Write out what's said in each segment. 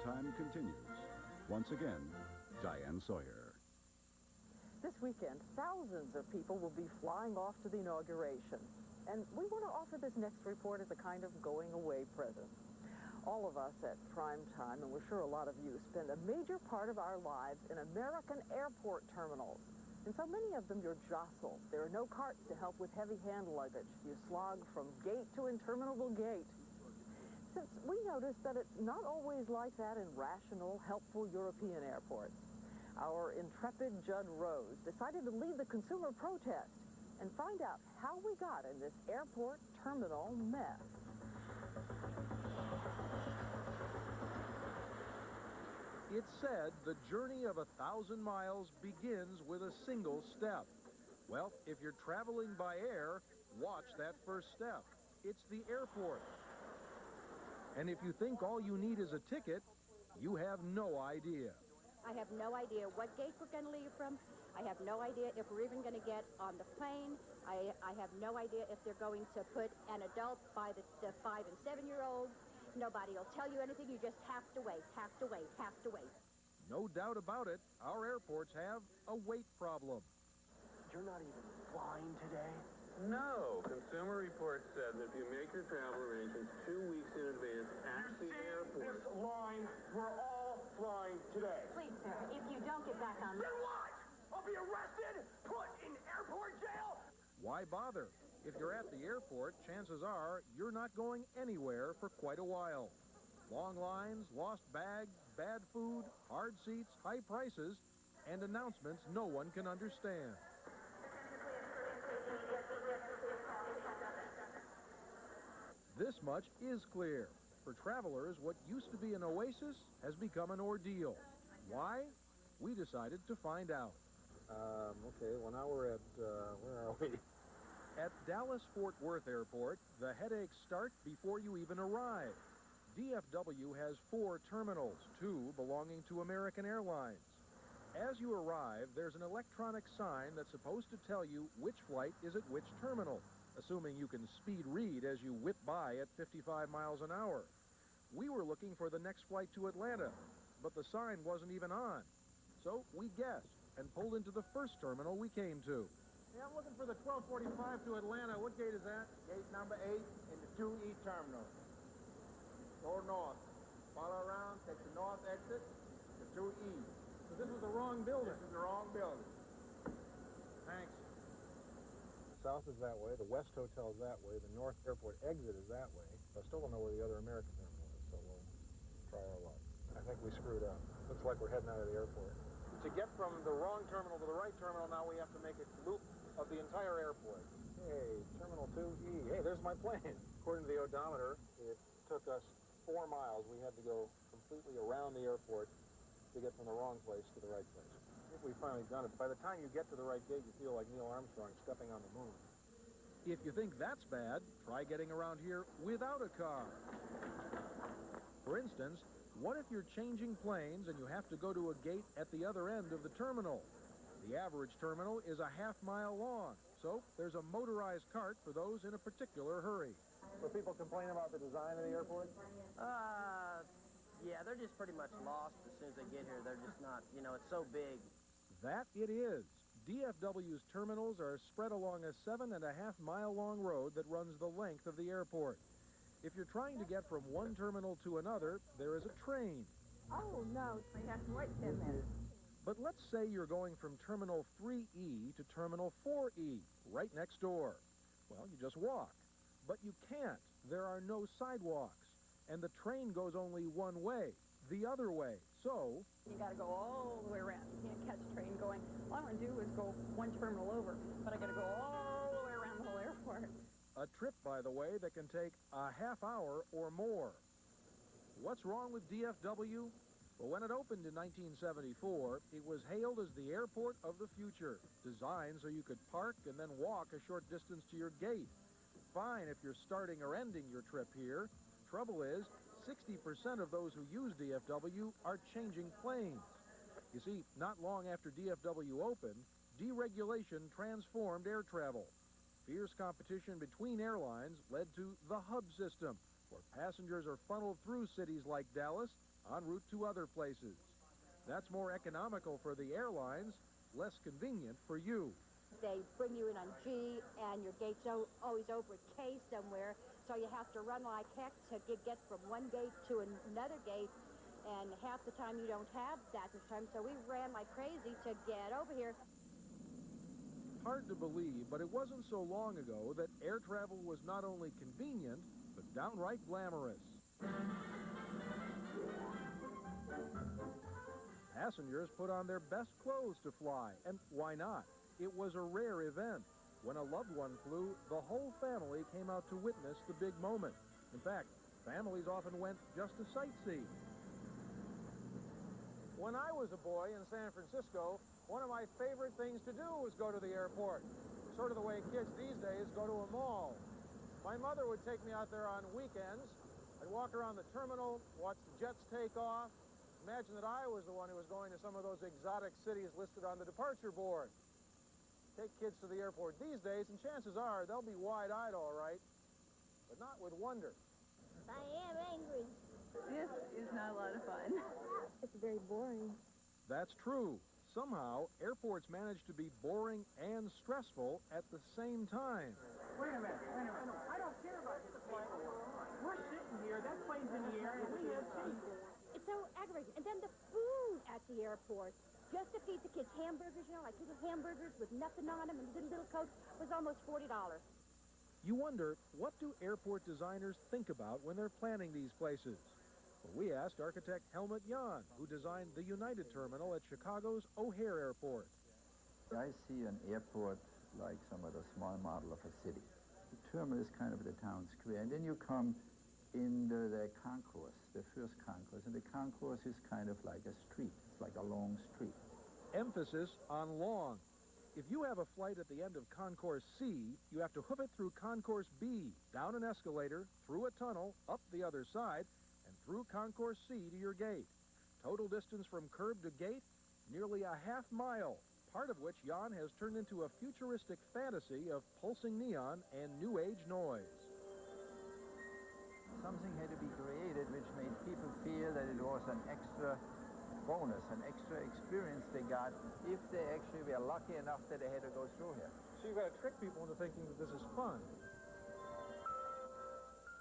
Time continues. Once again, Diane Sawyer. This weekend, thousands of people will be flying off to the inauguration. And we want to offer this next report as a kind of going-away present. All of us at Prime Time, and we're sure a lot of you, spend a major part of our lives in American airport terminals. And so many of them you're jostled. There are no carts to help with heavy hand luggage. You slog from gate to interminable gate. Since we noticed that it's not always like that in rational, helpful European airports, our intrepid Judd Rose decided to lead the consumer protest and find out how we got in this airport terminal mess. It's said the journey of 1,000 miles begins with a single step. Well, if you're traveling by air, watch that first step. It's the airport. And if you think all you need is a ticket, you have no idea. I have no idea what gate we're going to leave from. I have no idea if we're even going to get on the plane. I have no idea if they're going to put an adult by the 5- and 7-year-olds. Nobody will tell you anything. You just have to wait, have to wait, have to wait. No doubt about it, our airports have a wait problem. You're not even flying today? No. Consumer Reports said that if you make your travel arrangements 2 weeks in advance at the airport... This line, we're all flying today. Please, sir, if you don't get back on... Then what? I'll be arrested, put in airport jail? Why bother? If you're at the airport, chances are you're not going anywhere for quite a while. Long lines, lost bags, bad food, hard seats, high prices, and announcements no one can understand. This much is clear. For travelers, what used to be an oasis has become an ordeal. Why? We decided to find out. Okay, well now we're at, where are we? At Dallas-Fort Worth Airport, the headaches start before you even arrive. DFW has 4 terminals, 2 belonging to American Airlines. As you arrive, there's an electronic sign that's supposed to tell you which flight is at which terminal, assuming you can speed read as you whip by at 55 miles an hour. We were looking for the next flight to Atlanta, but the sign wasn't even on. So we guessed and pulled into the first terminal we came to. Yeah, I'm looking for the 1245 to Atlanta. What gate is that? Gate number 8 in the 2E terminal. Go north. Follow around, take the north exit, the 2E. So this was the wrong building? This is the wrong building. Thanks. South is that way, the West Hotel is that way, the North Airport exit is that way. I still don't know where the other American terminal is, so we'll try our luck. I think we screwed up. Looks like we're heading out of the airport. To get from the wrong terminal to the right terminal, now we have to make a loop of the entire airport. Hey, Terminal 2E. Hey, there's my plane. According to the odometer, it took us 4 miles. We had to go completely around the airport to get from the wrong place to the right place. I think we've finally done it. By the time you get to the right gate, you feel like Neil Armstrong stepping on the moon. If you think that's bad, try getting around here without a car. For instance, what if you're changing planes and you have to go to a gate at the other end of the terminal? The average terminal is a half-mile long, so there's a motorized cart for those in a particular hurry. So people complain about the design of the airport? Yeah, they're just pretty much lost as soon as they get here. They're just not, you know, it's so big. That it is. DFW's terminals are spread along a 7.5-mile-long road that runs the length of the airport. If you're trying to get from one terminal to another, there is a train. Oh, no, so you have to wait 10 minutes. But let's say you're going from Terminal 3E to Terminal 4E, right next door. Well, you just walk. But you can't. There are no sidewalks. And the train goes only one way, the other way. So You got to go all the way around. You can't catch a train going, all I want to do is go one terminal over, but I got to go all the way around the whole airport. a trip, by the way, that can take a half hour or more. What's wrong with DFW? Well, when it opened in 1974, it was hailed as the airport of the future, designed so you could park and then walk a short distance to your gate. Fine if you're starting or ending your trip here. Trouble is, 60% of those who use DFW are changing planes. You see, not long after DFW opened, deregulation transformed air travel. Fierce competition between airlines led to the hub system, where passengers are funneled through cities like Dallas en route to other places. That's more economical for the airlines, less convenient for you. They bring you in on G, and your gate's always over at K somewhere, so you have to run like heck to get from one gate to another gate, and half the time you don't have that much time, so we ran like crazy to get over here. Hard to believe, but it wasn't so long ago that air travel was not only convenient, but downright glamorous. Passengers put on their best clothes to fly, and why not? It was a rare event. When a loved one flew, the whole family came out to witness the big moment. In fact, families often went just to sightsee. When I was a boy in San Francisco, one of my favorite things to do was go to the airport. Sort of the way kids these days go to a mall. My mother would take me out there on weekends. I'd walk around the terminal, watch the jets take off. Imagine that I was the one who was going to some of those exotic cities listed on the departure board. Take kids to the airport these days, and chances are they'll be wide-eyed all right, but not with wonder. I am angry. This is not a lot of fun. It's very boring. That's true. Somehow, airports manage to be boring and stressful at the same time. Wait a minute. I don't care about this paperwork. We're sitting here, that plane's in the air, and we have seats. It's so aggravating. And then the food at the airport, just to feed the kids hamburgers, you know, like little hamburgers with nothing on them and little Cokes, was almost $40. You wonder, what do airport designers think about when they're planning these places? Well, we asked architect Helmut Jahn, who designed the United Terminal at Chicago's O'Hare Airport. I see an airport like some of the small model of a city. The terminal is kind of the town square, and then you come in the concourse, the first concourse, and the concourse is kind of like a street. It's like a long street. Emphasis on long. If you have a flight at the end of Concourse C, you have to hoof it through Concourse B, down an escalator, through a tunnel, up the other side, and through Concourse C to your gate. Total distance from curb to gate, nearly a half mile, part of which Jahn has turned into a futuristic fantasy of pulsing neon and new age noise. Something had to be created which made people feel that it was an extra bonus, an extra experience they got if they actually were lucky enough that they had to go through here. So you've got to trick people into thinking that this is fun.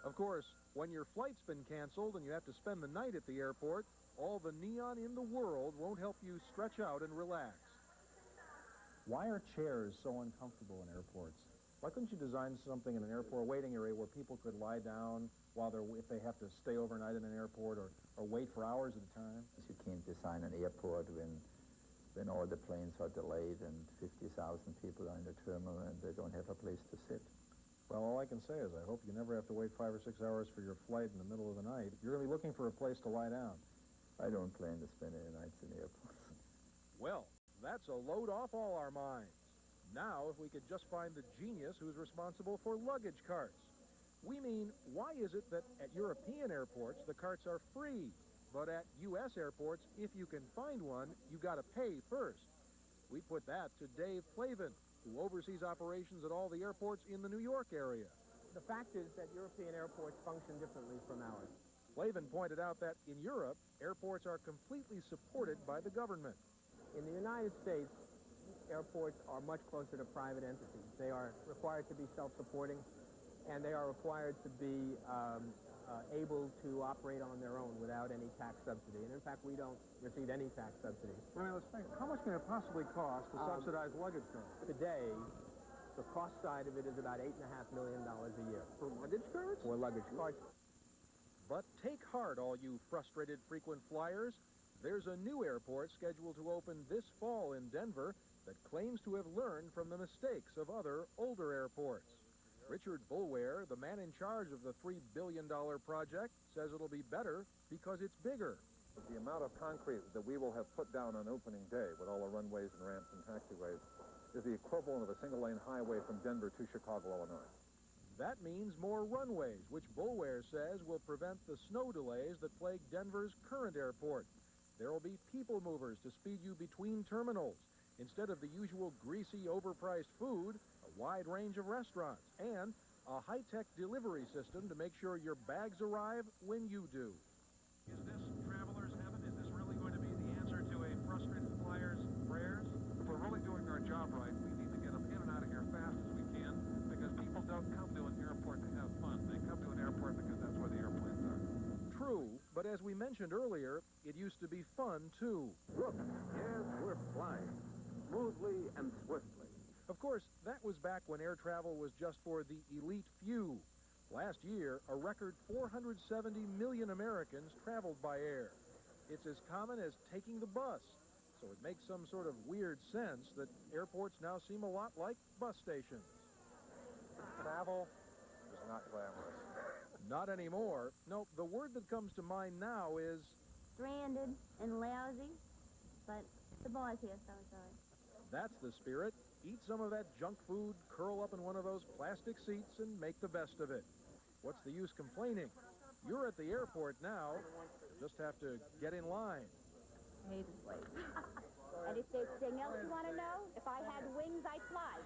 Of course, when your flight's been canceled and you have to spend the night at the airport, all the neon in the world won't help you stretch out and relax. Why are chairs so uncomfortable in airports? Why couldn't you design something in an airport waiting area where people could lie down while if they have to stay overnight in an airport or wait for hours at a time? You can't design an airport when all the planes are delayed and 50,000 people are in the terminal and they don't have a place to sit. Well, all I can say is I hope you never have to wait 5 or 6 hours for your flight in the middle of the night. You're going to be looking for a place to lie down. I don't plan to spend any nights in airports. Well, that's a load off all our minds. Now, if we could just find the genius who's responsible for luggage carts. We mean, why is it that at European airports the carts are free, but at U.S. airports, if you can find one, you got to pay first? We put that to Dave Flavin, who oversees operations at all the airports in the New York area. The fact is that European airports function differently from ours. Flavin pointed out that in Europe, airports are completely supported by the government. In the United States, airports are much closer to private entities. They are required to be self-supporting, and they are required to be able to operate on their own without any tax subsidy. And in fact, we don't receive any tax subsidy. I mean, let's think, how much can it possibly cost to subsidize luggage carts? Today, the cost side of it is about $8.5 million a year. For luggage carts? For luggage carts. But take heart, all you frustrated frequent flyers. There's a new airport scheduled to open this fall in Denver that claims to have learned from the mistakes of other older airports. Richard Boulware, the man in charge of the $3 billion project, says it'll be better because it's bigger. The amount of concrete that we will have put down on opening day with all the runways and ramps and taxiways is the equivalent of a single-lane highway from Denver to Chicago, Illinois. That means more runways, which Boulware says will prevent the snow delays that plague Denver's current airport. There will be people movers to speed you between terminals. Instead of the usual greasy, overpriced food, a wide range of restaurants, and a high-tech delivery system to make sure your bags arrive when you do. Is this traveler's heaven? Is this really going to be the answer to a frustrated flyer's prayers? If we're really doing our job right, we need to get them in and out of here fast as we can, because people don't come to an airport to have fun. They come to an airport because that's where the airplanes are. True, but as we mentioned earlier, it used to be fun, too. Look, yes, we're flying, smoothly and swiftly. Of course, that was back when air travel was just for the elite few. Last year, a record 470 million Americans traveled by air. It's as common as taking the bus, so it makes some sort of weird sense that airports now seem a lot like bus stations. Travel is not glamorous. Not anymore. No, the word that comes to mind now is... Stranded and lousy, but the boss here, so sorry. That's the spirit. Eat some of that junk food, curl up in one of those plastic seats, and make the best of it. What's the use complaining? You're at the airport now. You just have to get in line. I hate this place. And if there's anything else you want to know, if I had wings, I'd fly.